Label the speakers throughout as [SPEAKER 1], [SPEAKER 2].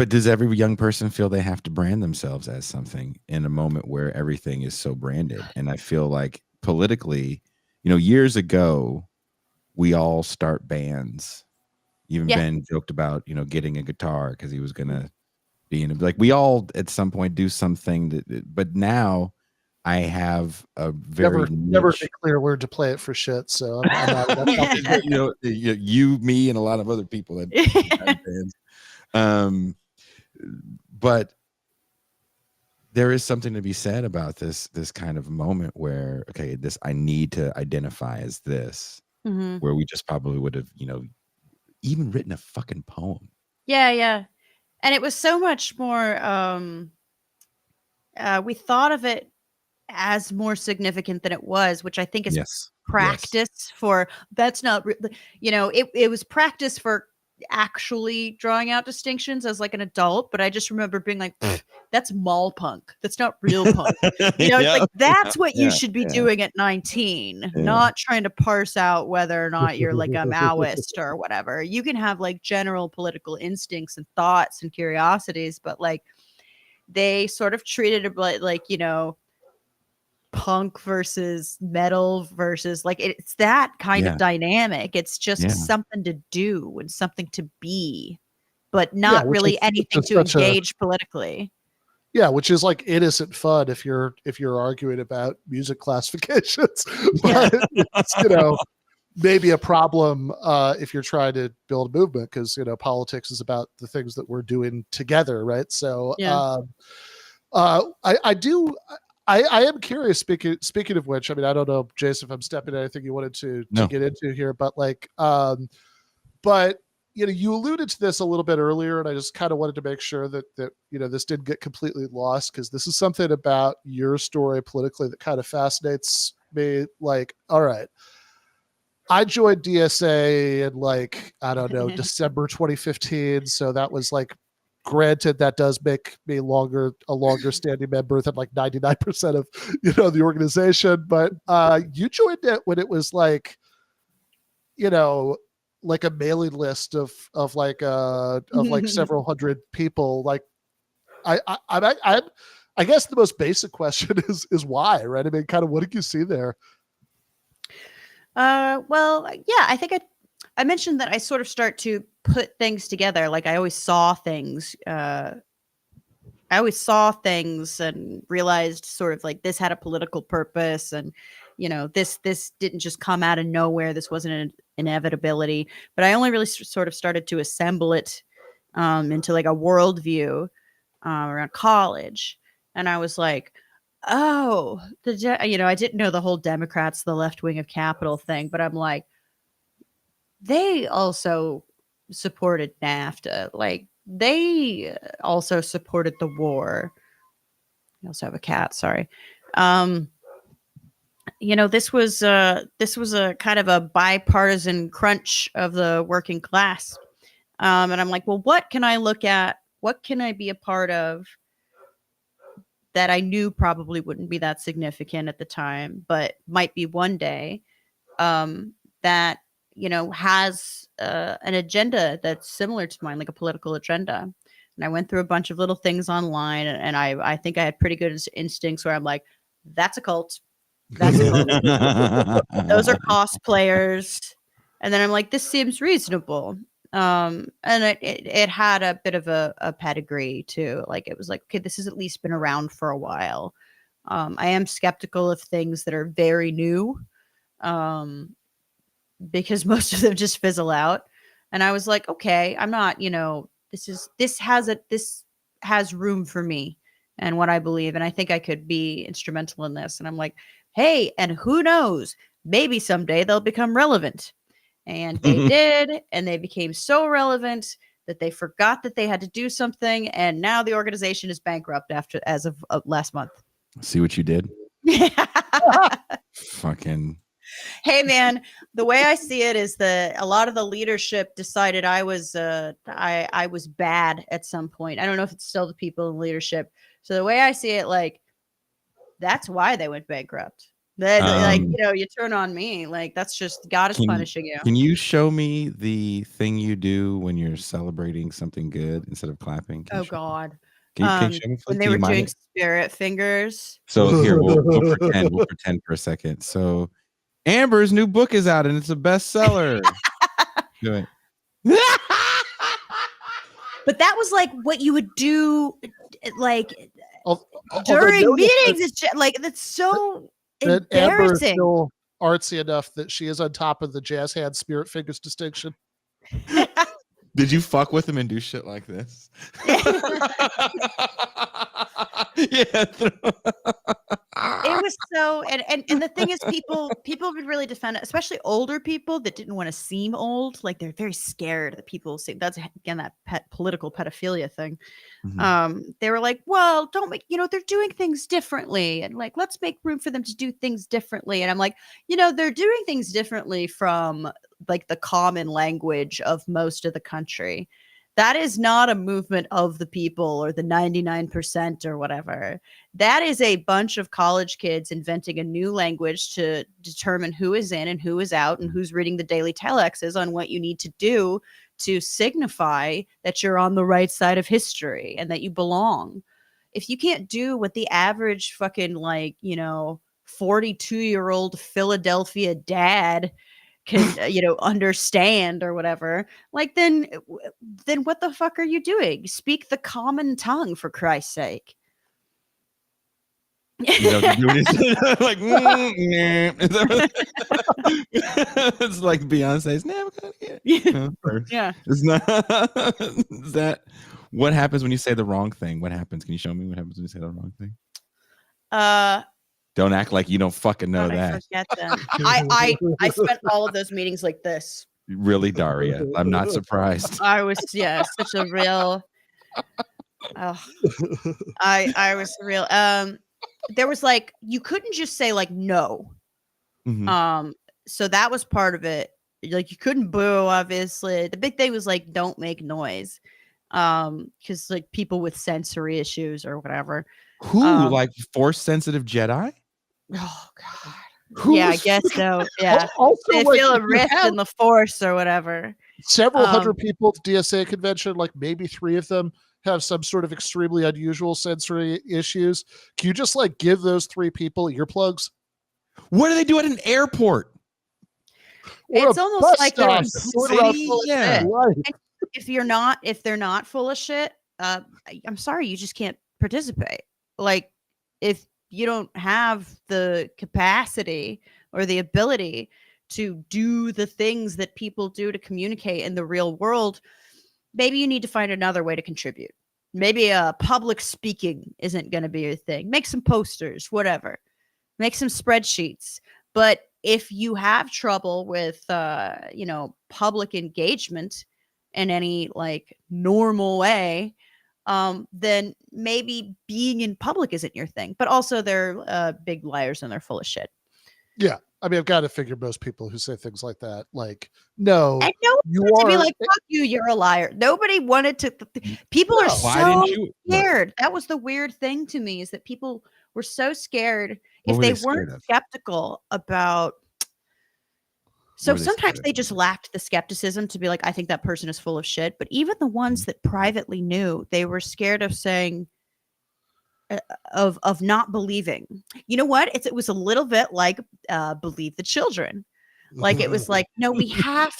[SPEAKER 1] But does every young person feel they have to brand themselves as something in a moment where everything is so branded? And I feel like politically, years ago, we all start bands. Even Ben joked about, getting a guitar because he was going to be in it. Like we all at some point do something but now I have a very
[SPEAKER 2] never declare to play it for shit. So I'm out of that.
[SPEAKER 1] you, me, and a lot of other people that have bands. But there is something to be said about this kind of moment where, okay, I need to identify as this, where we just probably would have, even written a fucking poem.
[SPEAKER 3] Yeah. And it was so much more, we thought of it as more significant than it was, which I think is practice for, that's not, it was practice for actually drawing out distinctions as like an adult, but I just remember being like, that's mall punk. That's not real punk. It's like, that's what you should be doing at 19, not trying to parse out whether or not you're like a Maoist or whatever. You can have like general political instincts and thoughts and curiosities, but like they sort of treated it like, punk versus metal versus like it's that kind of dynamic. It's just something to do and something to be, but not really anything to engage politically.
[SPEAKER 2] Yeah, which is like innocent fun if you're arguing about music classifications. But it's, maybe a problem if you're trying to build a movement, because politics is about the things that we're doing together, right? So I am curious. Speaking of which, I mean, I don't know, Jason, if I'm stepping in anything you wanted to get into here, but like, you alluded to this a little bit earlier, and I just kind of wanted to make sure that this didn't get completely lost, because this is something about your story politically that kind of fascinates me. Like, all right, I joined DSA in like, I don't know, December 2015, so that was like, granted, that does make me a longer standing member than like 99% of the organization, but you joined it when it was like like a mailing list of like several hundred people. Like I guess the most basic question is why, right? I mean, kind of what did you see there?
[SPEAKER 3] Well, yeah, I think I mentioned that I sort of start to put things together. Like I always saw things. I always saw things and realized sort of like this had a political purpose, and this didn't just come out of nowhere. This wasn't an inevitability. But I only really sort of started to assemble it into like a worldview around college, and I was like, oh, I didn't know the whole Democrats, the left wing of capital thing, but I'm like, they also supported NAFTA. Like they also supported the war. I also have a cat. Sorry. This was a kind of a bipartisan crunch of the working class. And I'm like, well, what can I look at? What can I be a part of that I knew probably wouldn't be that significant at the time, but might be one day, that has an agenda that's similar to mine, like a political agenda. And I went through a bunch of little things online, and I think I had pretty good instincts where I'm like, that's a cult. That's a cult. Those are cosplayers. And then I'm like, this seems reasonable. And it had a bit of a pedigree too. Like it was like, okay, this has at least been around for a while. I am skeptical of things that are very new. Because most of them just fizzle out. And I was like, okay, I'm not, this has room for me and what I believe. And I think I could be instrumental in this. And I'm like, hey, and who knows, maybe someday they'll become relevant. And they did. And they became so relevant that they forgot that they had to do something. And now the organization is bankrupt as of last month.
[SPEAKER 1] See what you did? Fucking.
[SPEAKER 3] Hey man, the way I see it is that a lot of the leadership decided I was bad at some point. I don't know if it's still the people in leadership. So the way I see it, like, that's why they went bankrupt. Like, you turn on me. Like, that's just God is punishing you.
[SPEAKER 1] Can you show me the thing you do when you're celebrating something good instead of clapping?
[SPEAKER 3] Oh God.
[SPEAKER 1] Can you show me?
[SPEAKER 3] When they were doing spirit fingers.
[SPEAKER 1] So here we'll pretend. We'll pretend for a second. So Amber's new book is out and it's a bestseller. Do it.
[SPEAKER 3] But that was like what you would do, like during meetings. It's just, like that's so embarrassing.
[SPEAKER 2] Amber is still artsy enough that she is on top of the jazz hand spirit fingers distinction.
[SPEAKER 1] Did you fuck with him and do shit like this? Yeah.
[SPEAKER 3] It was so, and the thing is, people would really defend it, especially older people that didn't want to seem old. Like they're very scared that people say that's again that political pedophilia thing. Mm-hmm. They were like, well, don't make, they're doing things differently, and like let's make room for them to do things differently. And I'm like, they're doing things differently from like the common language of most of the country. That is not a movement of the people or the 99% or whatever. That is a bunch of college kids inventing a new language to determine who is in and who is out and who's reading the daily telexes on what you need to do to signify that you're on the right side of history and that you belong. If you can't do what the average fucking 42-year-old Philadelphia dad can understand or whatever, like then what the fuck are you doing? Speak the common tongue, for Christ's sake.
[SPEAKER 1] Like it's like Beyonce's never gonna get.
[SPEAKER 3] Yeah.
[SPEAKER 1] It's not. Is that what happens when you say the wrong thing? What happens? Can you show me what happens when you say the wrong thing?
[SPEAKER 3] Don't
[SPEAKER 1] act like you don't fucking know that.
[SPEAKER 3] I forget them. I spent all of those meetings like this.
[SPEAKER 1] Really, Daria? I'm not surprised.
[SPEAKER 3] I was such a real. I was real. There was like you couldn't just say like no. Mm-hmm. So that was part of it. Like you couldn't boo. Obviously, the big thing was like don't make noise. Because like people with sensory issues or whatever.
[SPEAKER 1] Who like force sensitive Jedi?
[SPEAKER 3] Oh God. I guess so. Yeah.
[SPEAKER 2] Also,
[SPEAKER 3] they feel a rift in the force or whatever.
[SPEAKER 2] Several hundred people at the DSA convention, like maybe 3 of them have some sort of extremely unusual sensory issues. Can you just like give those 3 people earplugs?
[SPEAKER 1] What do they do at an airport?
[SPEAKER 3] It's almost like they're
[SPEAKER 1] yeah.
[SPEAKER 3] If they're not full of shit, I'm sorry, you just can't participate. Like if you don't have the capacity or the ability to do the things that people do to communicate in the real world, maybe you need to find another way to contribute. Maybe public speaking isn't going to be your thing. Make some posters, whatever. Make some spreadsheets. But if you have trouble with, public engagement in any like normal way, then maybe being in public isn't your thing. But also they're big liars and they're full of shit.
[SPEAKER 2] Yeah. I mean, I've got to figure most people who say things like that, like, no,
[SPEAKER 3] and no one to be like, fuck you, you're a liar. Nobody wanted to. People are so scared. That was the weird thing to me, is that people were so scared if they weren't skeptical about. So sometimes they just lacked the skepticism to be like, I think that person is full of shit. But even the ones that privately knew, they were scared of saying, of not believing. You know what? It was a little bit like Believe the Children. Like it was like, no, we can't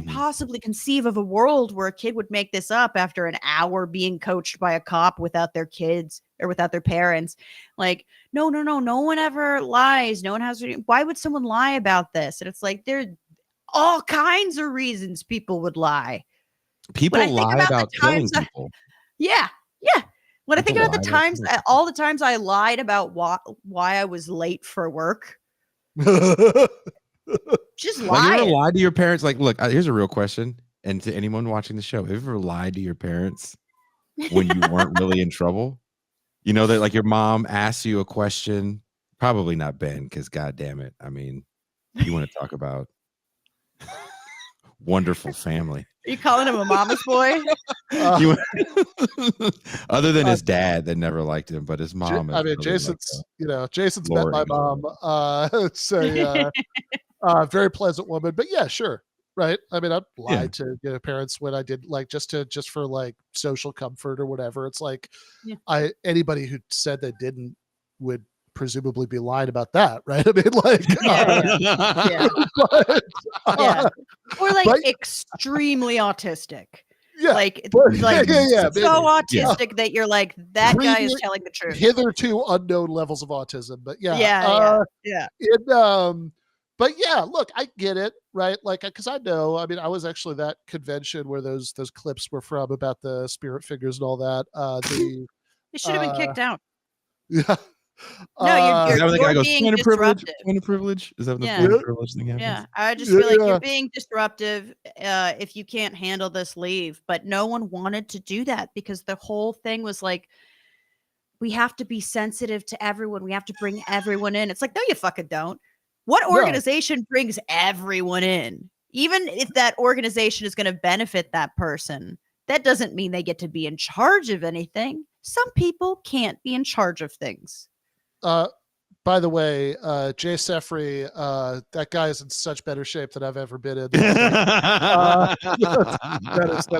[SPEAKER 3] possibly conceive of a world where a kid would make this up after an hour being coached by a cop without their kids or without their parents. Like, no one ever lies. No one has. Why would someone lie about this? And it's like, there are all kinds of reasons people would lie.
[SPEAKER 1] People lie about killing people.
[SPEAKER 3] Yeah. When I think about all the times I lied about why I was late for work. Just lie.
[SPEAKER 1] Like, you ever lied to your parents? Like, look, here's a real question. And to anyone watching the show, have you ever lied to your parents when you weren't really in trouble? You know, that like your mom asks you a question, probably not Ben, because God damn it. I mean, you want to talk about wonderful family.
[SPEAKER 3] Are you calling him a mama's boy?
[SPEAKER 2] Uh,
[SPEAKER 1] Other than his dad that never liked him, but his mom.
[SPEAKER 2] I mean,
[SPEAKER 1] really
[SPEAKER 2] Jason's, Jason's
[SPEAKER 1] Lori.
[SPEAKER 2] met my mom. It's a very pleasant woman, but yeah, sure. Right. I mean, I'd lie to parents when I did just for like social comfort or whatever. It's like anybody who said they didn't would presumably be lying about that. Right. I mean, like,
[SPEAKER 3] or like extremely autistic.
[SPEAKER 2] Yeah.
[SPEAKER 3] Like so autistic that you're like, that guy is telling the truth.
[SPEAKER 2] Hitherto unknown levels of autism. But but yeah, look, I get it, right? Like, because I know, I mean, I was actually that convention where those clips were from about the spirit figures and all that.
[SPEAKER 3] They should have been kicked out.
[SPEAKER 2] Yeah.
[SPEAKER 3] No, you're being
[SPEAKER 1] point
[SPEAKER 3] disruptive.
[SPEAKER 1] Point of privilege? Is that what the point of privilege thing happens?
[SPEAKER 3] Yeah, I just feel like you're being disruptive. If you can't handle this, leave. But no one wanted to do that because the whole thing was like, we have to be sensitive to everyone. We have to bring everyone in. It's like, no, you fucking don't. What organization brings everyone in? Even if that organization is going to benefit that person, that doesn't mean they get to be in charge of anything. Some people can't be in charge of things.
[SPEAKER 2] By the way, Jay Sefri, that guy is in such better shape than I've ever been in. That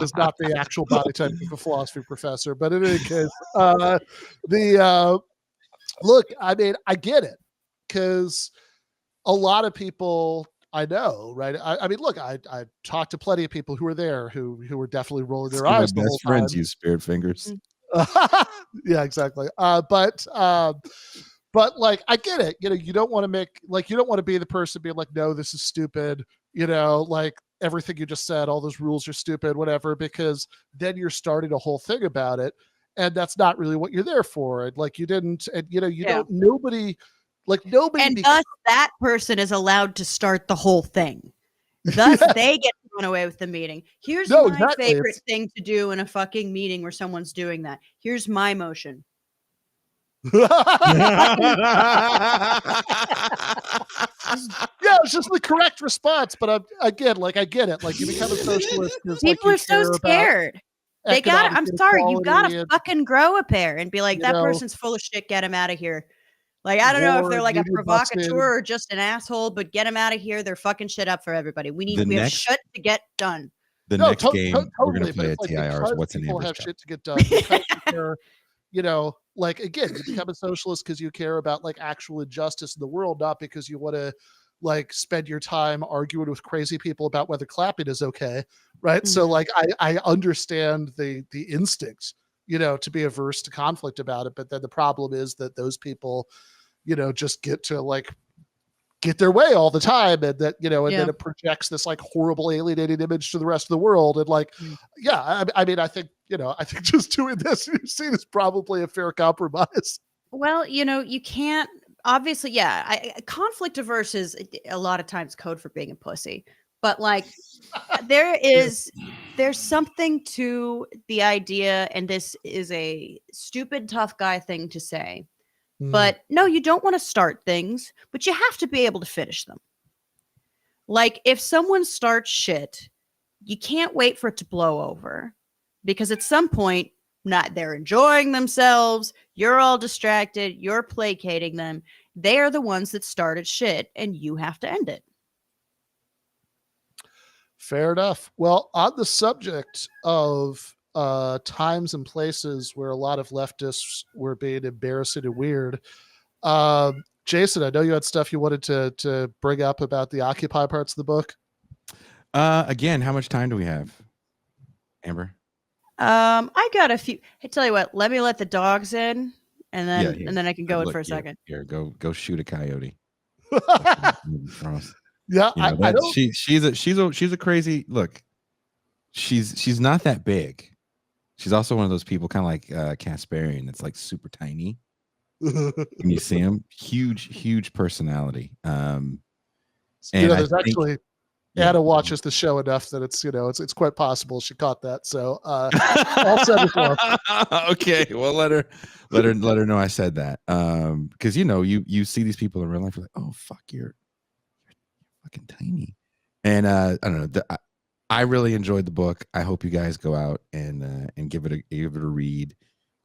[SPEAKER 2] is not the actual body type of a philosophy professor. But in any case, look, I mean, I get it because a lot of people I know, right? I mean, look, I talked to plenty of people who were there who were definitely rolling their eyes.
[SPEAKER 1] My best friends use spirit fingers.
[SPEAKER 2] Yeah, exactly. But like, I get it. You don't want to be the person being like, no, this is stupid. Like everything you just said, all those rules are stupid, whatever, because then you're starting a whole thing about it. And that's not really what you're there for. And like, you didn't, and don't, nobody. And
[SPEAKER 3] thus that person is allowed to start the whole thing. Thus they get to run away with the meeting. Here's my favorite thing to do in a fucking meeting where someone's doing that. Here's my motion.
[SPEAKER 2] Yeah, it's just the correct response. But I get it. Like, you become a socialist.
[SPEAKER 3] People are so scared. They got. I'm sorry, you gotta fucking grow a pair and be like, that person's full of shit. Get him out of here. Like, I don't know if they're like a provocateur or just an asshole, but get them out of here. They're fucking shit up for everybody. We have shit to get done.
[SPEAKER 1] The next game we're going to play at TIR is What's in Amber's
[SPEAKER 2] have shit to get done. Like, again, you become a socialist because you care about like actual injustice in the world, not because you want to like spend your time arguing with crazy people about whether clapping is okay. Right. Mm-hmm. So like, I understand the instincts, to be averse to conflict about it. But then the problem is that those people, just get to like get their way all the time. And that, then it projects this like horrible alienating image to the rest of the world. And like, I mean, I think just doing this, you see, is probably a fair compromise.
[SPEAKER 3] Well, you can't obviously, conflict averse is a lot of times code for being a pussy, but like there's something to the idea, and this is a stupid tough guy thing to say, but no, you don't want to start things, but you have to be able to finish them. Like, if someone starts shit, you can't wait for it to blow over, because at some point, they're enjoying themselves, you're all distracted, you're placating them. They are the ones that started shit, and you have to end it.
[SPEAKER 2] Fair enough. Well, on the subject of times and places where a lot of leftists were being embarrassing and weird, Jason, I know you had stuff you wanted to bring up about the Occupy parts of the book.
[SPEAKER 1] Again, how much time do we have, Amber?
[SPEAKER 3] I got a few. I tell you what, let me let the dogs in, and then I can go in for a second.
[SPEAKER 1] Here, go shoot a coyote.
[SPEAKER 2] Yeah, I don't.
[SPEAKER 1] She's a crazy look. She's not that big. She's also one of those people, kind of like Kasparian. It's like super tiny. Can you see him? Huge personality. And
[SPEAKER 2] there's actually Anna watches the show enough that it's quite possible she caught that. So I'll send it to her.
[SPEAKER 1] Okay, well let her know I said that. Because you see these people in real life, you're like, oh fuck, you're fucking tiny. And I don't know. I really enjoyed the book. I hope you guys go out and give it a read.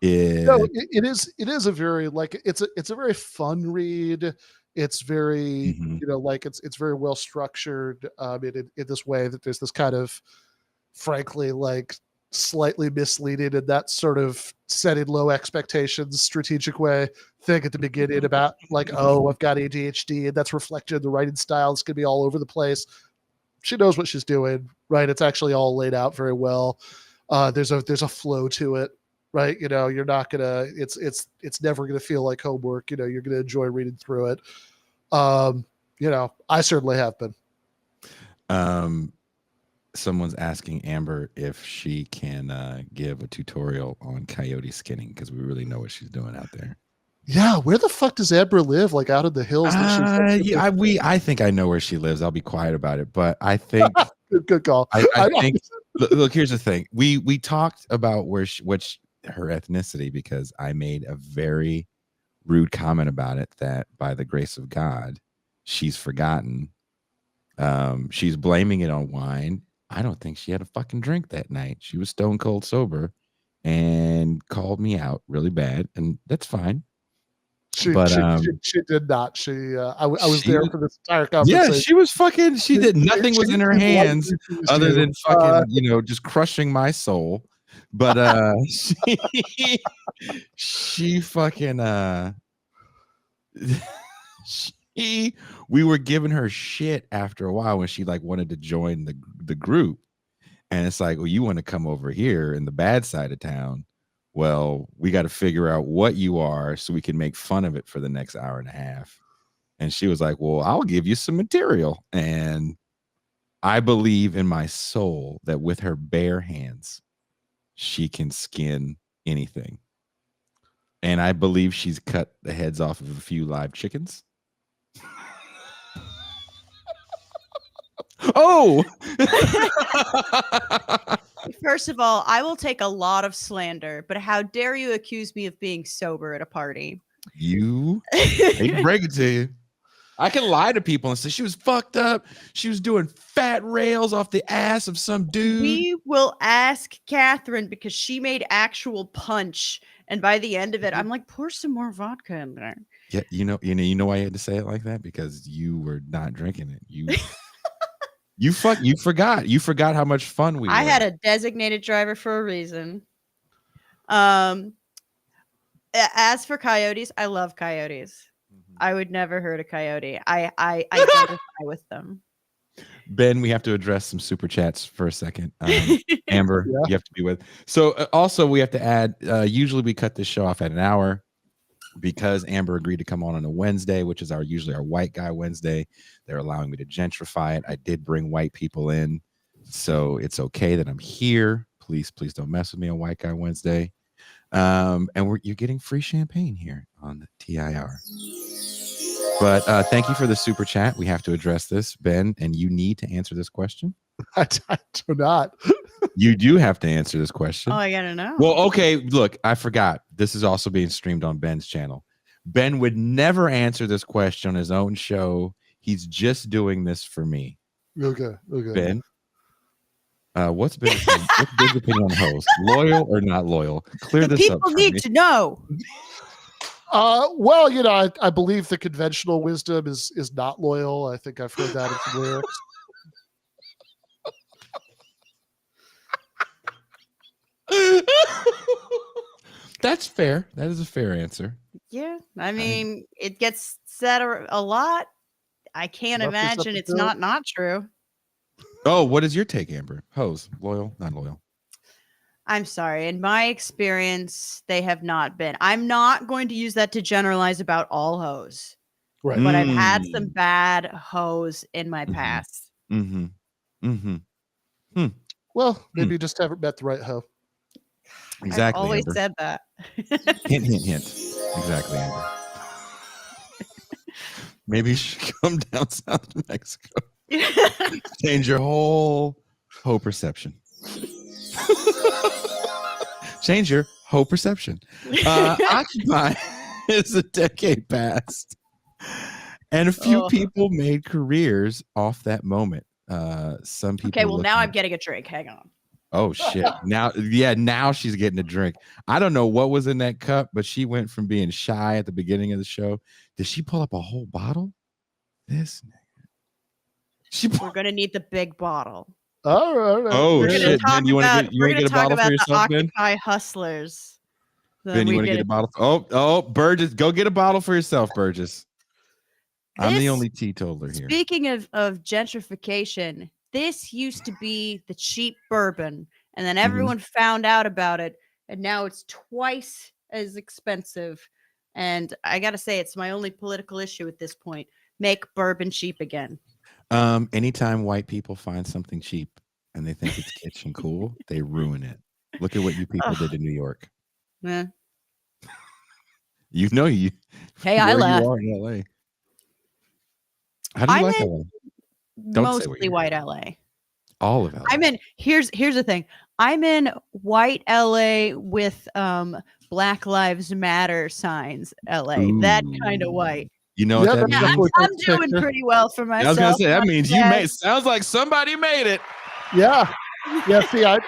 [SPEAKER 2] No, it is a very like it's a very fun read. It's very
[SPEAKER 1] Mhm.
[SPEAKER 2] like it's very well structured in this way that there's this kind of frankly like slightly misleading and that sort of setting low expectations strategic way thing at the beginning about like, oh, I've got ADHD and that's reflected in the writing style. It's gonna be all over the place. She knows what she's doing, right? It's actually all laid out very well. There's a flow to it, right? You're not gonna it's never gonna feel like homework. You're gonna enjoy reading through it. I certainly have been.
[SPEAKER 1] Someone's asking Amber if she can give a tutorial on coyote skinning because we really know what she's doing out there.
[SPEAKER 2] Yeah, where the fuck does Amber live? Like out in the hills?
[SPEAKER 1] I think I know where she lives. I'll be quiet about it, but I think
[SPEAKER 2] good call.
[SPEAKER 1] I think. Look, here's the thing. We talked about her ethnicity because I made a very rude comment about it that by the grace of God, she's forgotten. She's blaming it on wine. I don't think she had a fucking drink that night. She was stone cold sober and called me out really bad, and that's fine.
[SPEAKER 2] She did not. I was there for this entire conversation.
[SPEAKER 1] Yeah, she was fucking. She did nothing was in her hands other than fucking, just crushing my soul. But she fucking we were giving her shit after a while when she like wanted to join the group, and it's like, well, you want to come over here in the bad side of town. Well, we got to figure out what you are so we can make fun of it for the next hour and a half. And she was like, well, I'll give you some material. And I believe in my soul that with her bare hands, she can skin anything. And I believe she's cut the heads off of a few live chickens. Oh!
[SPEAKER 3] First of all, I will take a lot of slander, but how dare you accuse me of being sober at a party?
[SPEAKER 1] You hate to break it to you. I can lie to people and say she was fucked up. She was doing fat rails off the ass of some dude.
[SPEAKER 3] We will ask Catherine because she made actual punch, and by the end of it, I'm like, pour some more vodka in there.
[SPEAKER 1] Yeah, you know why you had to say it like that? Because you were not drinking it. You forgot how much fun we
[SPEAKER 3] I
[SPEAKER 1] were.
[SPEAKER 3] had a designated driver for a reason. As for coyotes, I love coyotes. Mm-hmm. I would never hurt a coyote. I identify with them.
[SPEAKER 1] Ben, we have to address some super chats for a second. Amber, yeah. You have to be with. So also we have to add, usually we cut this show off at an hour. Because Amber agreed to come on a Wednesday, which is usually our white guy Wednesday, they're allowing me to gentrify it. I did bring white people in, so it's okay that I'm here. Please don't mess with me on White Guy Wednesday. And you're getting free champagne here on the TIR. But thank you for the super chat. We have to address this, Ben, and you need to answer this question.
[SPEAKER 2] I do not.
[SPEAKER 1] You do have to answer this question.
[SPEAKER 3] Oh, I gotta know.
[SPEAKER 1] Well, okay, look, I forgot. This is also being streamed on Ben's channel. Ben would never answer this question on his own show. He's just doing this for me.
[SPEAKER 2] Okay.
[SPEAKER 1] Ben, what's Ben's opinion on host? Loyal or not loyal? Clear this up.
[SPEAKER 3] People need to know.
[SPEAKER 2] Well, I believe the conventional wisdom is not loyal. I think I've heard that in some lyrics.
[SPEAKER 1] That's fair. That is a fair answer.
[SPEAKER 3] Yeah, I mean, it gets said a lot. I can't imagine it's not true.
[SPEAKER 1] Oh, what is your take, Amber? Hoes, loyal, not loyal?
[SPEAKER 3] I'm sorry. In my experience, they have not been. I'm not going to use that to generalize about all hoes.
[SPEAKER 2] Right.
[SPEAKER 3] But I've had some bad hoes in my past.
[SPEAKER 1] Mm-hmm. Mm-hmm.
[SPEAKER 2] Well, maybe you just haven't met the right hoe.
[SPEAKER 1] Exactly.
[SPEAKER 3] I've always
[SPEAKER 1] Amber.
[SPEAKER 3] said that.
[SPEAKER 1] Hint. Exactly, Amber. Maybe you should come down south to Mexico. Change your whole hoe perception. Change your hoe perception. Occupy is a decade past. And a few people made careers off that moment. Some people.
[SPEAKER 3] Okay, well now I'm getting a drink. Hang on.
[SPEAKER 1] Oh shit! Now she's getting a drink. I don't know what was in that cup, but she went from being shy at the beginning of the show. Did she pull up a whole bottle? This nigga.
[SPEAKER 3] We're gonna need the big bottle.
[SPEAKER 2] All right.
[SPEAKER 1] Oh shit! Ben, you want to get a bottle for yourself, Ben?
[SPEAKER 3] Occupy hustlers.
[SPEAKER 1] Ben, you want to get a bottle? Oh, Burgess, go get a bottle for yourself, Burgess. I'm the only teetotaler here.
[SPEAKER 3] Speaking of gentrification, this used to be the cheap bourbon, and then everyone found out about it, and now it's twice as expensive. And I gotta say, it's my only political issue at this point. Make bourbon cheap again.
[SPEAKER 1] Anytime white people find something cheap and they think it's kitsch and cool, they ruin it. Look at what you people did in New York.
[SPEAKER 3] Yeah.
[SPEAKER 1] You.
[SPEAKER 3] Hey, I left.
[SPEAKER 1] You are in LA. How do you like LA?
[SPEAKER 3] Mostly white LA.
[SPEAKER 1] All of LA.
[SPEAKER 3] I'm in. Here's the thing. I'm in white LA with Black Lives Matter signs. LA.
[SPEAKER 1] Ooh.
[SPEAKER 3] That kind of white.
[SPEAKER 1] You know what that means?
[SPEAKER 3] I'm doing pretty well for myself.
[SPEAKER 1] I was gonna say that means you made. Sounds like somebody made it.
[SPEAKER 2] Yeah. See, I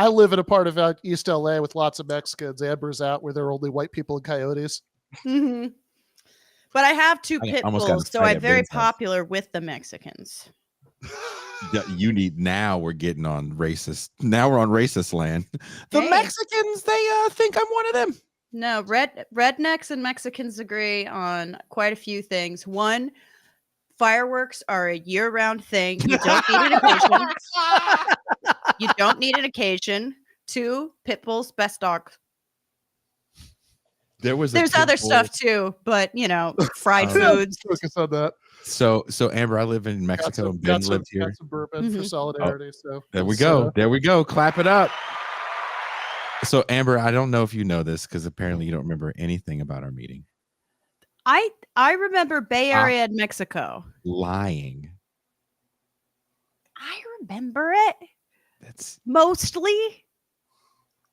[SPEAKER 2] live in a part of East LA with lots of Mexicans. Amber's out where there are only white people and coyotes.
[SPEAKER 3] Mm-hmm. But I have two pit bulls, so I'm very popular with the Mexicans.
[SPEAKER 1] We're getting on racist. Now we're on racist land. The Mexicans, they think I'm one of them.
[SPEAKER 3] No, rednecks and Mexicans agree on quite a few things. One, fireworks are a year-round thing. You don't need an occasion. You don't need an occasion. Two, pit bulls, best dogs.
[SPEAKER 1] There's
[SPEAKER 3] other stuff too, but fried foods.
[SPEAKER 2] Focus on that.
[SPEAKER 1] So Amber, I live in Mexico and Ben lived here.
[SPEAKER 2] Some bourbon for solidarity. So
[SPEAKER 1] there we go. There we go. Clap it up. So Amber, I don't know if you know this because apparently you don't remember anything about our meeting.
[SPEAKER 3] I remember Bay Area and Mexico.
[SPEAKER 1] Lying.
[SPEAKER 3] I remember it.
[SPEAKER 1] That's
[SPEAKER 3] mostly.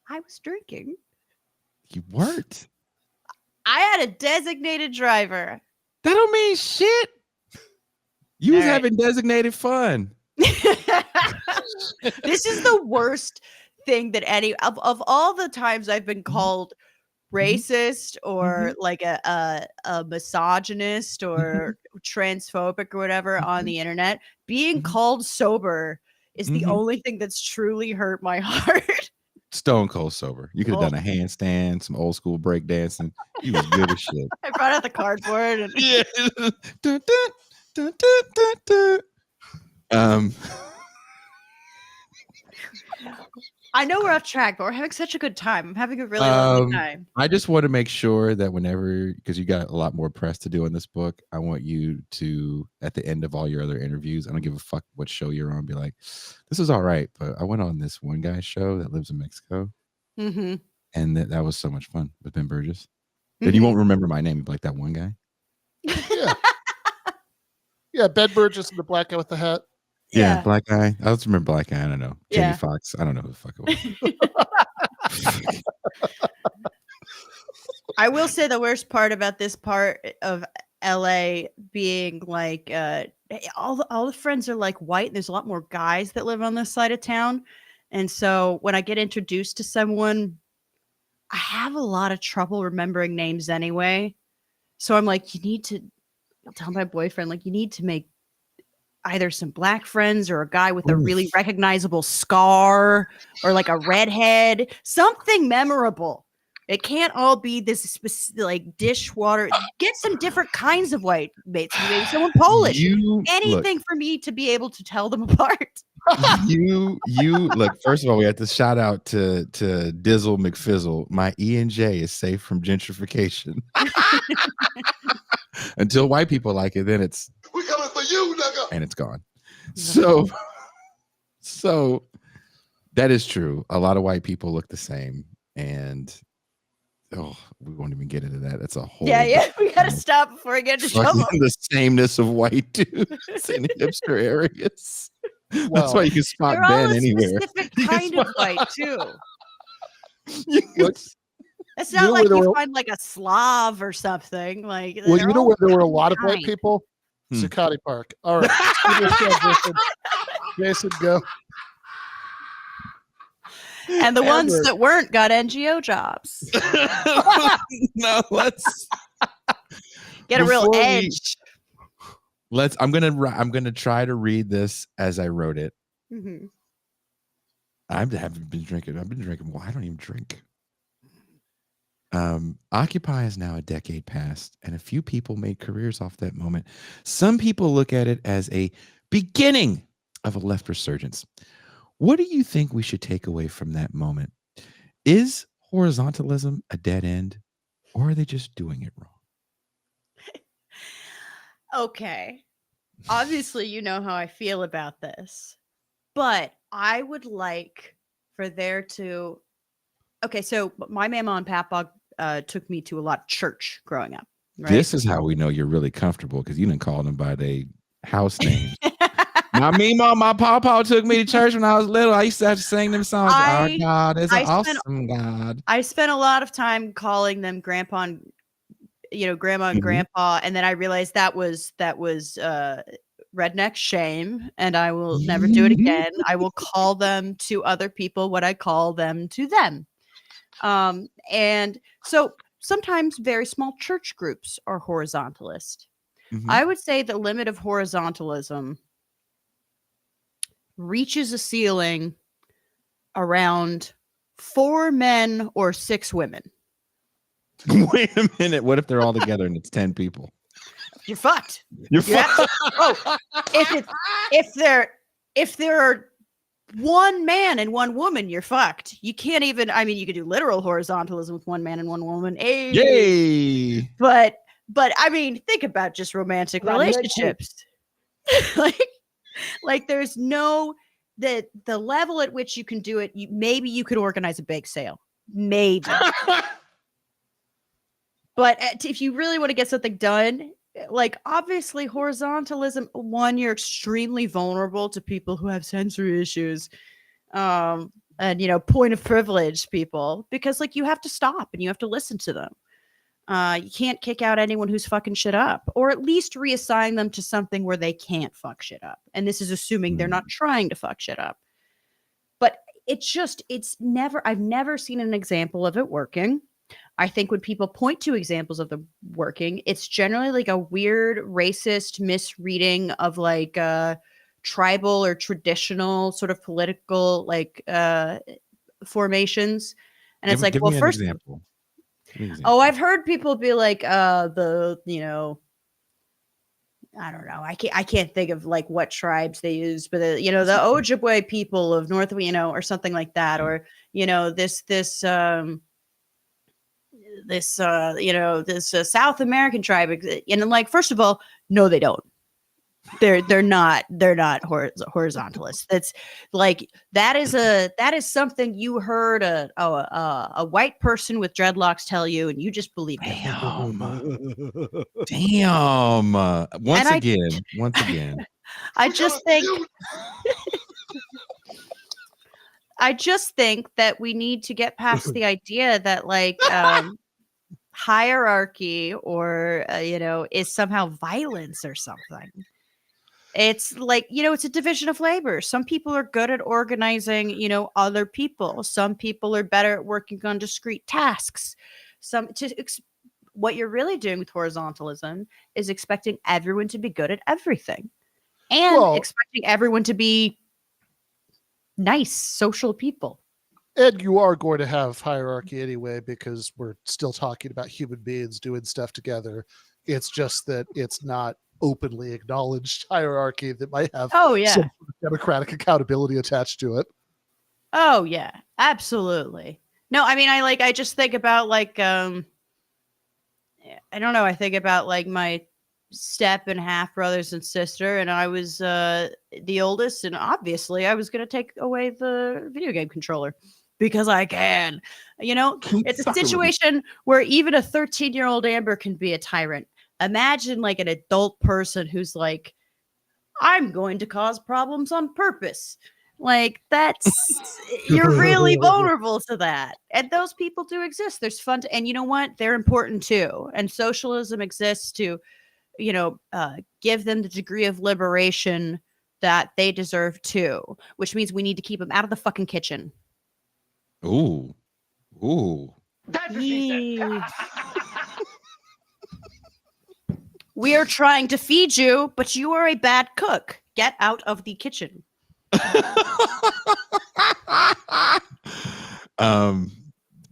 [SPEAKER 3] I was drinking.
[SPEAKER 1] You weren't.
[SPEAKER 3] I had a designated driver.
[SPEAKER 1] That don't mean shit. You was having designated fun.
[SPEAKER 3] This is the worst thing that any of all the times I've been called racist or like a misogynist or transphobic or whatever on the internet. Being called sober is the only thing that's truly hurt my heart.
[SPEAKER 1] Stone cold sober. You could have done a handstand, some old school break dancing. You was good as shit.
[SPEAKER 3] I brought out the cardboard. And I know we're off track, but we're having such a good time. I'm having a really lovely time.
[SPEAKER 1] I just want to make sure that because you got a lot more press to do on this book, I want you to, at the end of all your other interviews, I don't give a fuck what show you're on, be like, this is all right, but I went on this one guy's show that lives in Mexico, and that was so much fun with Ben Burgis. Then you won't remember my name, like that one guy.
[SPEAKER 2] Yeah, Ben Burgis and the black guy with the hat.
[SPEAKER 1] Yeah, black guy. I just remember black guy. I don't know. Jamie Foxx. I don't know who the fuck it was.
[SPEAKER 3] I will say the worst part about this part of LA being like all the friends are like white. There's a lot more guys that live on this side of town. And so when I get introduced to someone, I have a lot of trouble remembering names anyway. So I'm like, I'll tell my boyfriend, like, you need to make either some black friends or a guy with a really recognizable scar or like a redhead, something memorable. It can't all be this like dishwater. Get some different kinds of white mates. Maybe someone Polish. Anything for me to be able to tell them apart.
[SPEAKER 1] you look. First of all, we have to shout out to Dizzle McFizzle. My E&J is safe from gentrification. Until white people like it, then it's
[SPEAKER 4] we coming for you, nigga,
[SPEAKER 1] and it's gone. So that is true. A lot of white people look the same, and we won't even get into that. That's a whole
[SPEAKER 3] we gotta stop before I get into trouble.
[SPEAKER 1] The sameness of white dudes in hipster areas. Well, that's why you can spot Ben anywhere.
[SPEAKER 3] Specific kind of white too. It's not like you find like a Slav or something. Like,
[SPEAKER 2] well, you know where there were a lot of white people? Zuccotti Park. All right. Jason, go.
[SPEAKER 3] And the ones
[SPEAKER 2] Amber.
[SPEAKER 3] that weren't got NGO jobs.
[SPEAKER 1] No, let's
[SPEAKER 3] Get a real
[SPEAKER 1] Before we-
[SPEAKER 3] edge.
[SPEAKER 1] I'm gonna try to read this as I wrote it.
[SPEAKER 3] Mhm.
[SPEAKER 1] I haven't been drinking. I've been drinking. Well, I don't even drink. Occupy is now a decade past, and a few people made careers off that moment. Some people look at it as a beginning of a left resurgence. What do you think we should take away from that moment? Is horizontalism a dead end, or are they just doing it wrong?
[SPEAKER 3] Okay. Obviously, you know how I feel about this, but I would like for there to. Okay, so my mama and papa took me to a lot of church growing up. Right?
[SPEAKER 1] This is how we know you're really comfortable, because you didn't call them by their house names. My mama, my papa took me to church when I was little. I used to have to sing them songs. Our God is an awesome God.
[SPEAKER 3] I spent a lot of time calling them grandpa and grandma and grandpa, and then I realized that was redneck shame, and I will never do it again. I will call them to other people what I call them to them. And so sometimes very small church groups are horizontalist. I would say the limit of horizontalism reaches a ceiling around 4 men or 6 women.
[SPEAKER 1] Wait a minute. What if they're all together and it's 10 people?
[SPEAKER 3] You're fucked.
[SPEAKER 1] You're fucked.
[SPEAKER 3] If there are 1 man and 1 woman, you're fucked. You can't even. I mean, you could do literal horizontalism with 1 man and 1 woman. Hey.
[SPEAKER 1] Yay!
[SPEAKER 3] But I mean, think about just romantic relationships. like there's no the level at which you can do it. Maybe you could organize a bake sale. Maybe. But if you really want to get something done, like obviously horizontalism, one, you're extremely vulnerable to people who have sensory issues, and point of privilege people, because like you have to stop and you have to listen to them. You can't kick out anyone who's fucking shit up, or at least reassign them to something where they can't fuck shit up. And this is assuming they're not trying to fuck shit up. But I've never seen an example of it working. I think when people point to examples of them working, it's generally like a weird racist misreading of like tribal or traditional sort of political formations. And it's like, well, first
[SPEAKER 1] example.
[SPEAKER 3] Oh, I've heard people be like, I don't know. I can't think of like what tribes they use, but the Ojibwe people of North, or something like that, or this South American tribe, and like, first of all, no, they don't. They're not horizontalists. That's like that is something you heard a white person with dreadlocks tell you, and you just believe it.
[SPEAKER 1] Damn. Once again.
[SPEAKER 3] I just think that we need to get past the idea that like hierarchy or is somehow violence or something. It's like, it's a division of labor. Some people are good at organizing, other people. Some people are better at working on discrete tasks. What you're really doing with horizontalism is expecting everyone to be good at everything, and expecting everyone to be nice, social people.
[SPEAKER 2] And you are going to have hierarchy anyway, because we're still talking about human beings doing stuff together. It's just that it's not openly acknowledged hierarchy that might have some sort of democratic accountability attached to it.
[SPEAKER 3] Oh yeah, absolutely. No, I mean, I just think about like, I don't know. I think about like my step and half brothers and sister, and I was the oldest, and obviously I was going to take away the video game controller because I can. It's a situation where even a 13-year-old Amber can be a tyrant. Imagine like an adult person who's like, I'm going to cause problems on purpose. Like you're really vulnerable to that. And those people do exist. There's fun. And you know what? They're important too. And socialism exists to give them the degree of liberation that they deserve too, which means we need to keep them out of the fucking kitchen.
[SPEAKER 1] Ooh.
[SPEAKER 4] That's what she said.
[SPEAKER 3] We are trying to feed you, but you are a bad cook. Get out of the kitchen.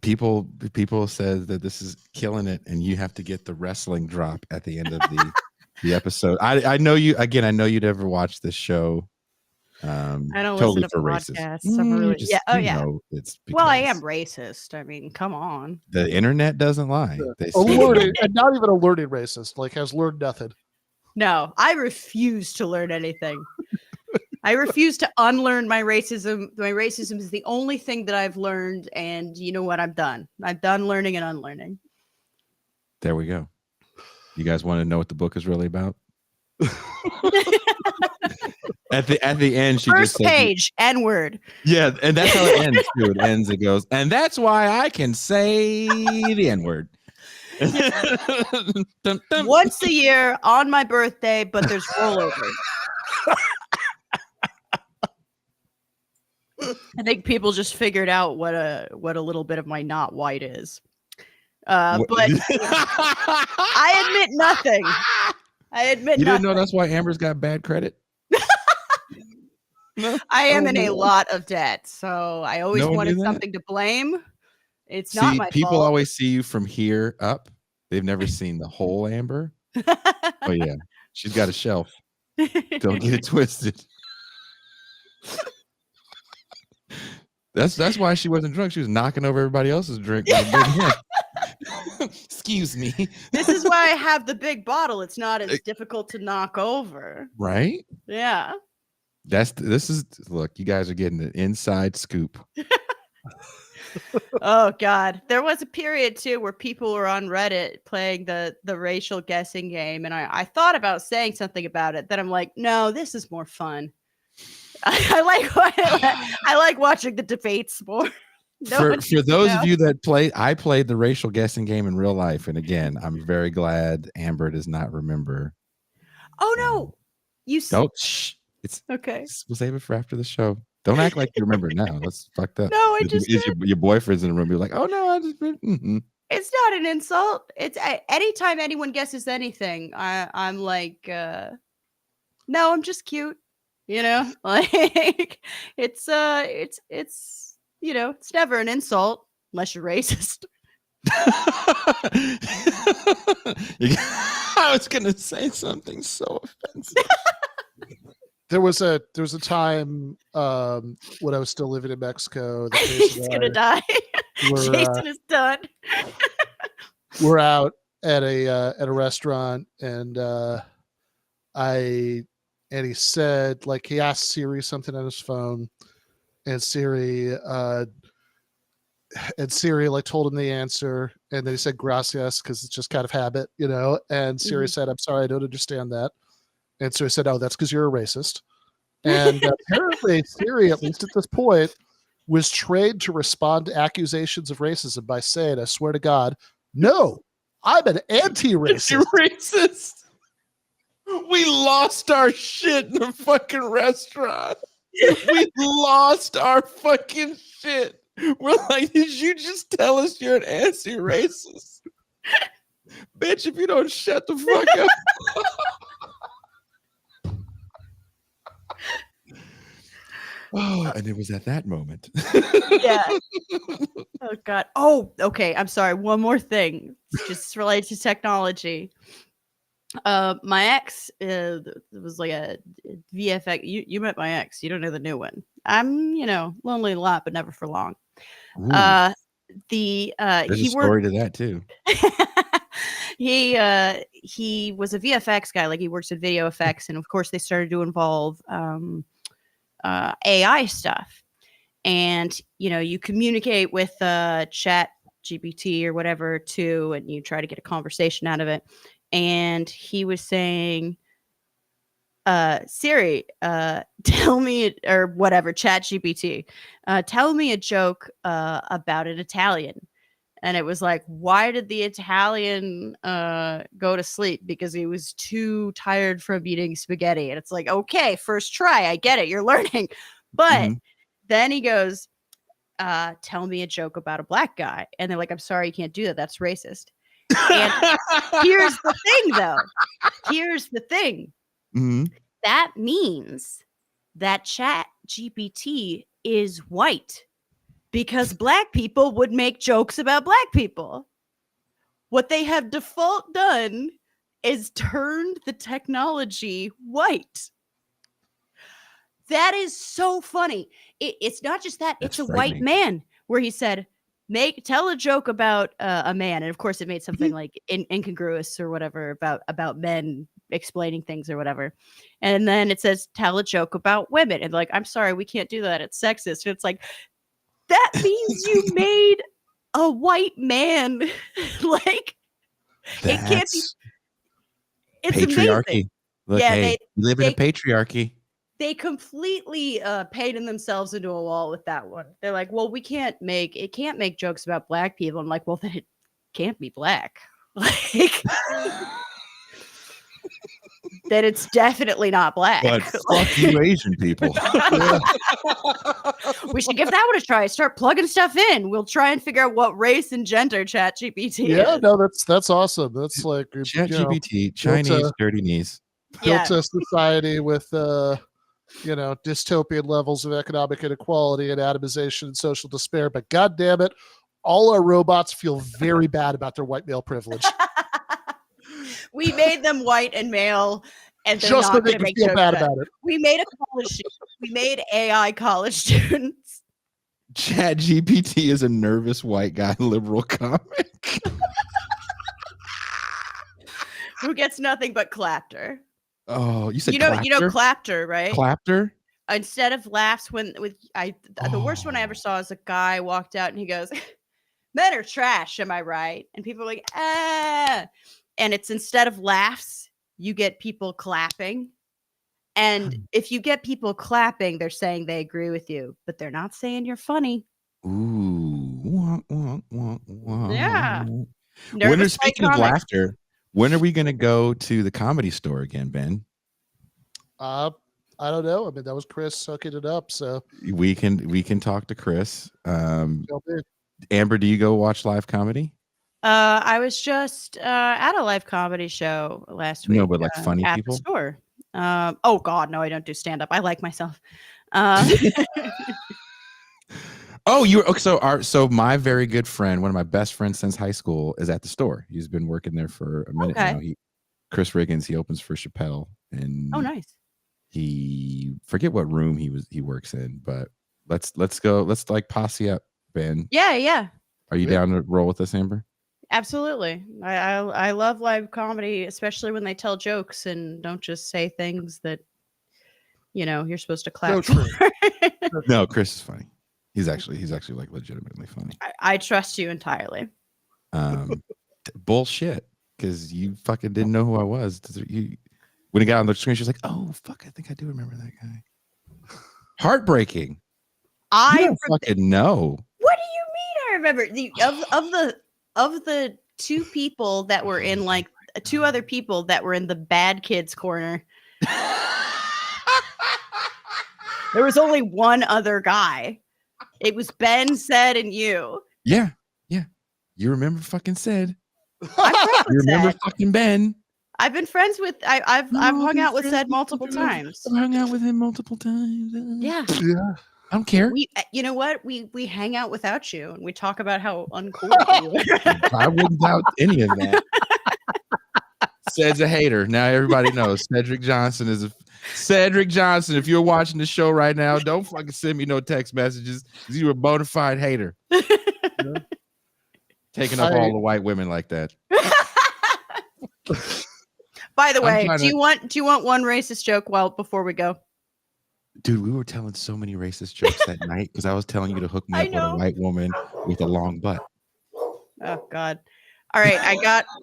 [SPEAKER 1] People said that this is killing it, and you have to get the wrestling drop at the end of the episode. I know you again. I know you'd ever watch this show.
[SPEAKER 3] I don't
[SPEAKER 1] totally
[SPEAKER 3] listen to
[SPEAKER 1] for
[SPEAKER 3] podcasts.
[SPEAKER 1] racist.
[SPEAKER 3] I'm really,
[SPEAKER 1] Just,
[SPEAKER 3] yeah. Oh
[SPEAKER 1] you
[SPEAKER 3] yeah.
[SPEAKER 1] know, it's
[SPEAKER 3] Well, I
[SPEAKER 1] because
[SPEAKER 3] am racist. I mean, come on.
[SPEAKER 1] the internet doesn't lie. They
[SPEAKER 2] A
[SPEAKER 1] say-
[SPEAKER 2] learning, and not even a learning racist, like has learned nothing.
[SPEAKER 3] No, I refuse to learn anything. I refuse to unlearn my racism. My racism is the only thing that I've learned, and you know what? I'm done. I'm done learning and unlearning.
[SPEAKER 1] There we go. You guys want to know what the book is really about? At the end, she
[SPEAKER 3] First
[SPEAKER 1] just said,
[SPEAKER 3] page, N-word.
[SPEAKER 1] yeah, and that's how it ends too. It ends, it goes, and that's why I can say the N-word. Dum, dum.
[SPEAKER 3] Once a year on my birthday, but there's rollover. I think people just figured out what a little bit of my not white is.
[SPEAKER 1] What-
[SPEAKER 3] But I admit nothing. I admit
[SPEAKER 1] You didn't
[SPEAKER 3] nothing.
[SPEAKER 1] know that's why Amber's got bad credit? No?
[SPEAKER 3] I am in a
[SPEAKER 1] no.
[SPEAKER 3] lot of debt, so I always
[SPEAKER 1] No one
[SPEAKER 3] wanted
[SPEAKER 1] knew that?
[SPEAKER 3] something to blame. It's not
[SPEAKER 1] See,
[SPEAKER 3] my
[SPEAKER 1] people
[SPEAKER 3] fault.
[SPEAKER 1] always see you from here up. They've never seen the whole Amber. Oh yeah, she's got a shelf. Don't get it twisted. That's why she wasn't drunk. She was knocking over everybody else's drink. with a big hand. Excuse me.
[SPEAKER 3] This is why I have the big bottle. It's not as difficult to knock over.
[SPEAKER 1] Right?
[SPEAKER 3] Yeah.
[SPEAKER 1] Look, you guys are getting an inside scoop.
[SPEAKER 3] Oh God. There was a period too where people were on Reddit playing the racial guessing game, and I thought about saying something about it. Then I'm like, no, this is more fun. I like watching the debates more.
[SPEAKER 1] For those of you that I played the racial guessing game in real life, and again, I'm very glad Amber does not remember.
[SPEAKER 3] Oh no, you
[SPEAKER 1] Don't. Shh. It's
[SPEAKER 3] okay.
[SPEAKER 1] We'll save it for after the show. Don't act like you remember now. That's fucked up.
[SPEAKER 3] No, I just
[SPEAKER 1] Is your boyfriend's in the room. You're like, oh no, I just. Mm-hmm.
[SPEAKER 3] It's not an insult. It's anytime anyone guesses anything, I'm like, no, I'm just cute. You know, like it's you know, it's never an insult unless you're racist.
[SPEAKER 1] I was gonna say something so offensive.
[SPEAKER 2] There was a time when I was still living in Mexico. that Jason
[SPEAKER 3] He's
[SPEAKER 2] and
[SPEAKER 3] gonna
[SPEAKER 2] I
[SPEAKER 3] die.
[SPEAKER 2] were,
[SPEAKER 3] Jason is done.
[SPEAKER 2] we're out at a restaurant, and he said, like, he asked Siri something on his phone, and Siri like told him the answer, and then he said gracias because it's just kind of habit, you know. And Siri said, "I'm sorry, I don't understand that." And so he said, "Oh, that's because you're a racist." And apparently, Siri, at least at this point, was trained to respond to accusations of racism by saying, "I swear to God, no, I'm an anti-racist."
[SPEAKER 1] Racist. We lost our shit in the fucking restaurant. We lost our fucking shit. We're like, did you just tell us you're an anti-racist? Bitch, if you don't shut the fuck up. Oh, and it was at that moment.
[SPEAKER 3] Yeah. Oh God. Oh, okay. I'm sorry. One more thing, just related to technology. My ex was like a VFX. You met my ex. You don't know the new one. I'm, lonely a lot, but never for long.
[SPEAKER 1] Ooh,
[SPEAKER 3] There's
[SPEAKER 1] there's a story to that too.
[SPEAKER 3] he was a VFX guy. Like, he works in video effects, and of course they started to involve AI stuff. And you communicate with chat GPT or whatever too, and you try to get a conversation out of it. And he was saying, Siri, tell me, or whatever, chat GPT, tell me a joke about an Italian. And it was like, why did the Italian go to sleep? Because he was too tired from eating spaghetti. And it's like, okay, first try. I get it. You're learning. But then he goes, tell me a joke about a black guy. And they're like, I'm sorry, you can't do that. That's racist. And here's the thing, though. Here's the thing. That means that Chat GPT is white. Because black people would make jokes about black people. What they have default done is turned the technology white. That is so funny. It's not just that. It's a white man where he said, tell a joke about a man. And of course it made something like incongruous or whatever about men explaining things or whatever. And then it says, tell a joke about women. And like, I'm sorry, we can't do that. It's sexist. And it's like, that means you made a white man. Like, it can't be. It's
[SPEAKER 1] patriarchy.
[SPEAKER 3] amazing.
[SPEAKER 1] Look,
[SPEAKER 3] Yeah,
[SPEAKER 1] hey, we live in a patriarchy.
[SPEAKER 3] They completely painted themselves into a wall with that one. They're like, well, it can't make jokes about black people. I'm like, well, then it can't be black. Like, that it's definitely not black.
[SPEAKER 1] But fuck you Asian people.
[SPEAKER 3] We should give that one a try. Start plugging stuff in. We'll try and figure out what race and gender Chat GPT
[SPEAKER 2] Yeah,
[SPEAKER 3] is.
[SPEAKER 2] no, that's awesome. That's like
[SPEAKER 1] Chat GPT, Chinese dirty knees.
[SPEAKER 2] Built a society with dystopian levels of economic inequality and atomization and social despair. But God damn it, all our robots feel very bad about their white male privilege.
[SPEAKER 3] We made them white and male, and they're
[SPEAKER 2] just so
[SPEAKER 3] not
[SPEAKER 2] they
[SPEAKER 3] going to
[SPEAKER 2] can
[SPEAKER 3] make
[SPEAKER 2] feel
[SPEAKER 3] jokes
[SPEAKER 2] bad about it.
[SPEAKER 3] We made a college student. We made AI college students.
[SPEAKER 1] Chat GPT is a nervous white guy liberal comic.
[SPEAKER 3] Who gets nothing but clapter.
[SPEAKER 1] Oh, you said
[SPEAKER 3] you know
[SPEAKER 1] clapter?
[SPEAKER 3] clapter, right?
[SPEAKER 1] Clapter?
[SPEAKER 3] Instead of laughs the worst one I ever saw is a guy walked out and he goes, men are trash, am I right? And people are like, ah. And it's instead of laughs, you get people clapping. And if you get people clapping, they're saying they agree with you, but they're not saying you're funny.
[SPEAKER 1] Ooh. Wah, wah, wah, wah.
[SPEAKER 3] Yeah.
[SPEAKER 1] Speaking of laughter, when are we going to go to the Comedy Store again, Ben?
[SPEAKER 2] I don't know. I mean, that was Chris hooking it up, so
[SPEAKER 1] we can talk to Chris. Amber, do you go watch live comedy?
[SPEAKER 3] I was just at a live comedy show last week.
[SPEAKER 1] No, but like funny
[SPEAKER 3] at
[SPEAKER 1] people.
[SPEAKER 3] The store. Oh God, no, I don't do stand up. I like myself.
[SPEAKER 1] Oh, so my very good friend, one of my best friends since high school, is at the store. He's been working there for a minute now. Chris Riggins, he opens for Chappelle, and
[SPEAKER 3] oh, nice.
[SPEAKER 1] He forget what room he works in, but let's go. Let's like posse up, Ben.
[SPEAKER 3] Yeah.
[SPEAKER 1] Are you down to roll with us, Amber?
[SPEAKER 3] Absolutely. I love live comedy, especially when they tell jokes and don't just say things that you're supposed to clap for.
[SPEAKER 1] No, Chris is funny. He's actually like legitimately funny.
[SPEAKER 3] I trust you entirely.
[SPEAKER 1] Bullshit, because you fucking didn't know who I was. When he got on the screen, she was like, "Oh fuck, I think I do remember that guy." Heartbreaking.
[SPEAKER 3] I
[SPEAKER 1] don't fucking know.
[SPEAKER 3] What do you mean? I remember of the two people that were in like two other people that were in the bad kids corner. There was only one other guy. It was Ben, Said, and you.
[SPEAKER 1] Yeah. You remember fucking Said.
[SPEAKER 3] You
[SPEAKER 1] remember fucking Ben.
[SPEAKER 3] I've been friends with. I've hung out with Said multiple times.
[SPEAKER 1] I've hung out with him multiple times.
[SPEAKER 3] Yeah.
[SPEAKER 1] I don't care.
[SPEAKER 3] You know what? We hang out without you, and we talk about how uncool you are.
[SPEAKER 1] I wouldn't doubt any of that. Said's a hater. Now everybody knows Cedric Johnson is a Cedric Johnson. If you're watching the show right now, don't fucking send me no text messages. You're a bona fide hater. Taking up all the white women like that.
[SPEAKER 3] By the way, do you want one racist joke before we go?
[SPEAKER 1] Dude, we were telling so many racist jokes that night because I was telling you to hook me up with a white woman with a long butt.
[SPEAKER 3] Oh God. All right,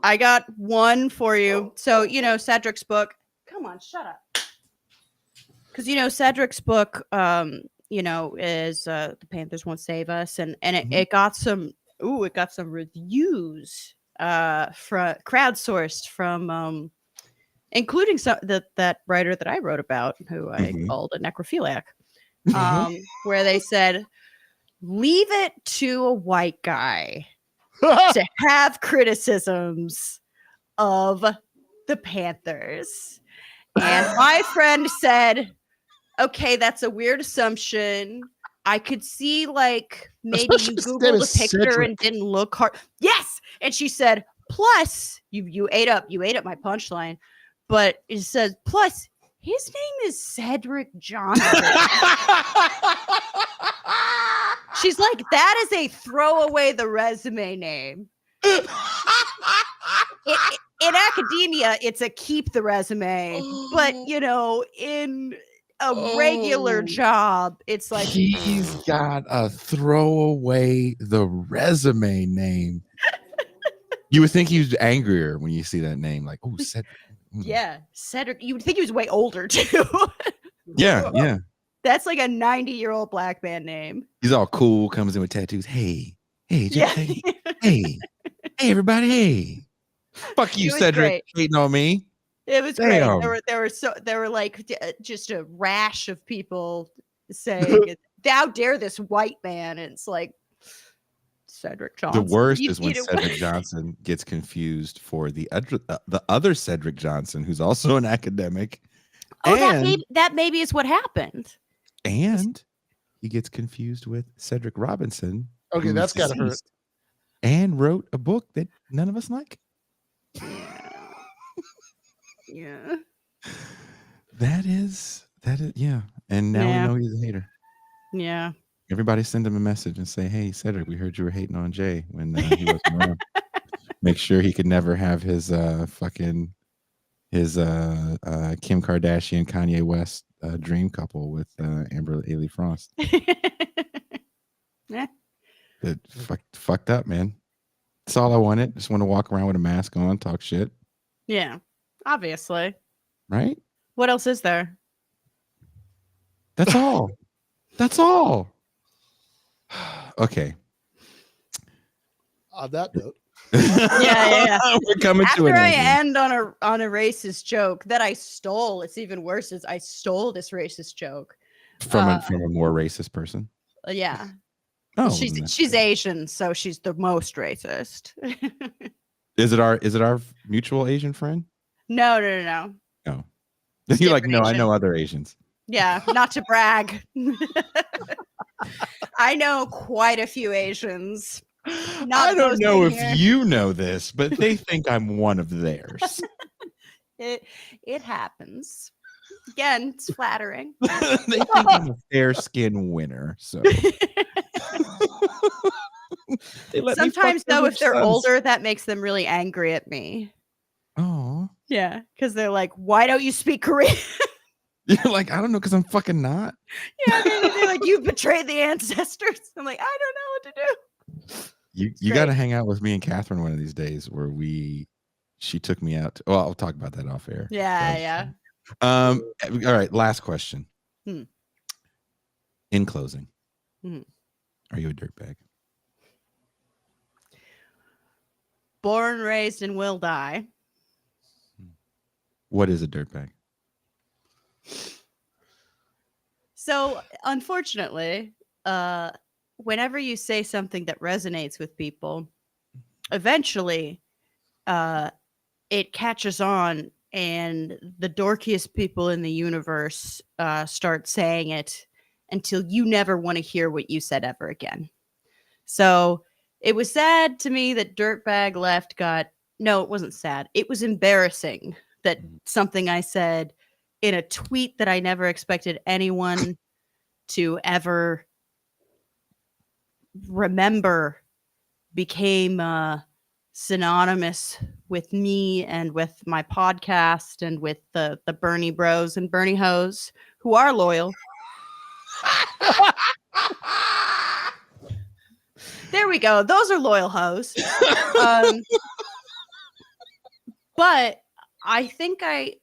[SPEAKER 3] I got one for you. So, Cedric's book. Come on, shut up. Because Cedric's book is The Panthers Won't Save Us, and it got some Ooh, it got some reviews crowdsourced from including that writer that I wrote about, who I called a necrophiliac, where they said, leave it to a white guy to have criticisms of the Panthers. And my friend said, okay, that's a weird assumption. I could see, like, maybe
[SPEAKER 2] Especially
[SPEAKER 3] you
[SPEAKER 2] if his name
[SPEAKER 3] Googled a
[SPEAKER 2] is
[SPEAKER 3] picture
[SPEAKER 2] Cedric.
[SPEAKER 3] and didn't look hard. Yes. And she said, plus, you ate up my punchline. But it says, plus, his name is Cedric Johnson. She's like, that is a throw away the resume name. In academia, it's a keep the resume. But, you know, in a regular job, it's like,
[SPEAKER 1] He's got a throw away the resume name. You would think he was angrier when you see that name, like, oh, Cedric.
[SPEAKER 3] yeah, Cedric. You would think he was way older too.
[SPEAKER 1] Yeah.
[SPEAKER 3] That's like a 90-year-old black man name.
[SPEAKER 1] He's all cool, comes in with tattoos. Hey,
[SPEAKER 3] Yeah.
[SPEAKER 1] hey, everybody, hey. Fuck you,
[SPEAKER 3] It was
[SPEAKER 1] Cedric,
[SPEAKER 3] great.
[SPEAKER 1] hating on me.
[SPEAKER 3] It was
[SPEAKER 1] Damn.
[SPEAKER 3] great. There were like just a rash of people saying, "Thou dare this white man!" And it's like Cedric Johnson.
[SPEAKER 1] The worst is when Cedric Johnson gets confused for the other Cedric Johnson, who's also an academic.
[SPEAKER 3] Oh,
[SPEAKER 1] and,
[SPEAKER 3] that maybe is what happened.
[SPEAKER 1] And he gets confused with Cedric Robinson.
[SPEAKER 2] Okay, that's gotta hurt.
[SPEAKER 1] And wrote a book that none of us like.
[SPEAKER 3] Yeah.
[SPEAKER 1] That is, yeah. And now we know he's a hater.
[SPEAKER 3] Yeah.
[SPEAKER 1] Everybody send him a message and say, hey, Cedric, we heard you were hating on Jay when he wasn't around. Make sure he could never have his Kim Kardashian, Kanye West dream couple with Amber Ailey Frost.
[SPEAKER 3] Yeah.
[SPEAKER 1] It fucked up, man. That's all I wanted. Just want to walk around with a mask on, talk shit.
[SPEAKER 3] Yeah. Obviously.
[SPEAKER 1] Right?
[SPEAKER 3] What else is there?
[SPEAKER 1] That's all. That's all. Okay.
[SPEAKER 2] On that note.
[SPEAKER 3] Yeah.
[SPEAKER 1] We're coming
[SPEAKER 3] After
[SPEAKER 1] to an
[SPEAKER 3] I
[SPEAKER 1] end.
[SPEAKER 3] end on a racist joke that I stole, it's even worse. Is I stole this racist joke
[SPEAKER 1] From a more racist person.
[SPEAKER 3] Yeah.
[SPEAKER 1] Oh,
[SPEAKER 3] she's Asian, so she's the most racist.
[SPEAKER 1] Is it our mutual Asian friend?
[SPEAKER 3] No.
[SPEAKER 1] No. You're like, no,
[SPEAKER 3] Asian.
[SPEAKER 1] I know other Asians.
[SPEAKER 3] Yeah, not to brag. I know quite a few Asians.
[SPEAKER 1] I don't know if you know this, but they think I'm one of theirs.
[SPEAKER 3] It happens. Again, it's flattering.
[SPEAKER 1] They think I'm a fair skin winner. So
[SPEAKER 3] sometimes though, if they're older, that makes them really angry at me.
[SPEAKER 1] Oh.
[SPEAKER 3] Yeah, because they're like, why don't you speak Korean?
[SPEAKER 1] You're like, I don't know, because I'm fucking not.
[SPEAKER 3] Yeah, they're like, you betrayed the ancestors. I'm like, I don't know what to do.
[SPEAKER 1] You got to hang out with me and Catherine one of these days where she took me out. Well, I'll talk about that off air.
[SPEAKER 3] Yeah.
[SPEAKER 1] All right. Last question. In closing, are you a dirtbag?
[SPEAKER 3] Born, raised, and will die.
[SPEAKER 1] What is a dirtbag?
[SPEAKER 3] So, unfortunately, whenever you say something that resonates with people, eventually it catches on, and the dorkiest people in the universe start saying it until you never want to hear what you said ever again. So it was sad to me that Dirtbag Left no, it wasn't sad. It was embarrassing that something I said in a tweet that I never expected anyone to ever remember became synonymous with me and with my podcast and with the Bernie Bros and Bernie Hoes who are loyal. There we go. Those are loyal hoes. But I think I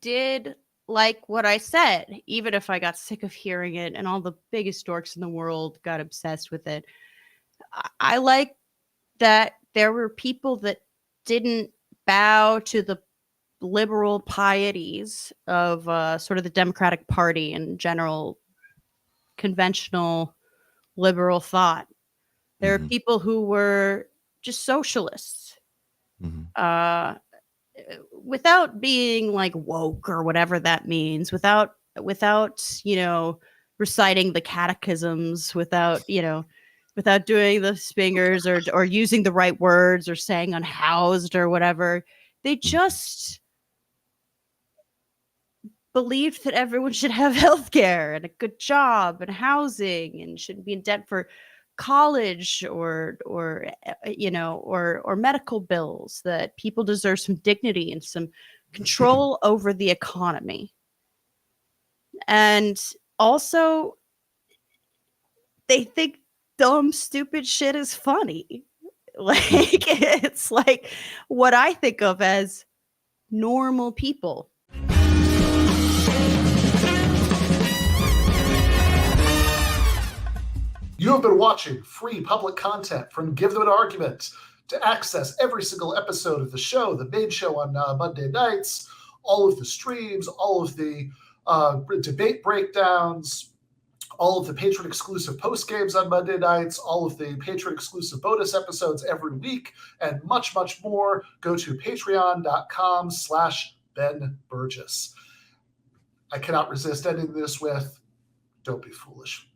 [SPEAKER 3] did like what I said, even if I got sick of hearing it and all the biggest dorks in the world got obsessed with it. I like that there were people that didn't bow to the liberal pieties of sort of the Democratic Party and general conventional liberal thought. There are people who were just socialists, without being like woke or whatever that means, without reciting the catechisms, without doing the spingers or using the right words or saying unhoused or whatever. They just believed that everyone should have health care and a good job and housing and shouldn't be in debt for college or medical bills, that people deserve some dignity and some control over the economy. And also, they think dumb, stupid shit is funny. Like, it's like what I think of as normal people.
[SPEAKER 2] You have been watching free public content from Give Them an Argument. To access every single episode of the show, the main show on Monday nights, all of the streams, all of the debate breakdowns, all of the patron-exclusive postgames on Monday nights, all of the patron-exclusive bonus episodes every week, and much, much more, go to patreon.com/Ben Burgis. I cannot resist ending this with, don't be foolish.